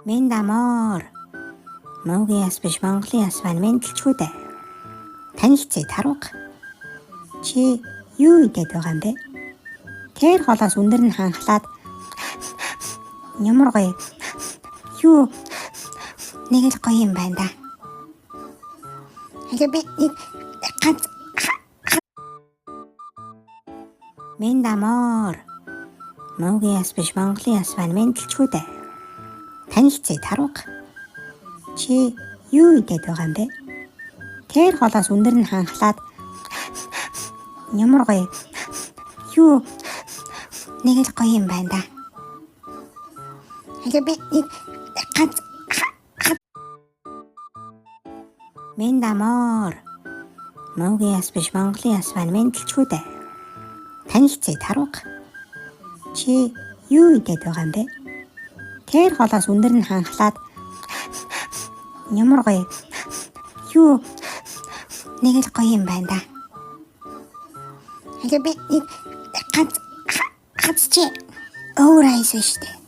Мен дамоор. Монголын яс биш, Монголын яс маань мэдлчгүй дээ. Танилцъя тарууга. Чи юу идээд байгаа юм бэ? Тэр холоос өндөр нь ханхлаад ямар гоё. Юу нэг л гоё юм байна да. Би ганц Мен дамоор. Монголын яс биш, Монголын яс маань мэдлчгүй дээ. Танилцъя тарууга. Чи юу идээд байгаа юм бэ? Тэр холоос өндөр нь ханхлаад ямар гоё. Юу нэг л гоё юм байна да. Би ганц Мен дамоор. Монголын яс биш, Монголын яс маань мэдлчгүй дээ. Танилцъя тарууга. Чи юу идээд байгаа юм бэ? Тэр холоос өндөр нь ханхлаад ямар гоё. Юу нэг л гоё юм байна да. Би ганц чи өөр айсан штэ.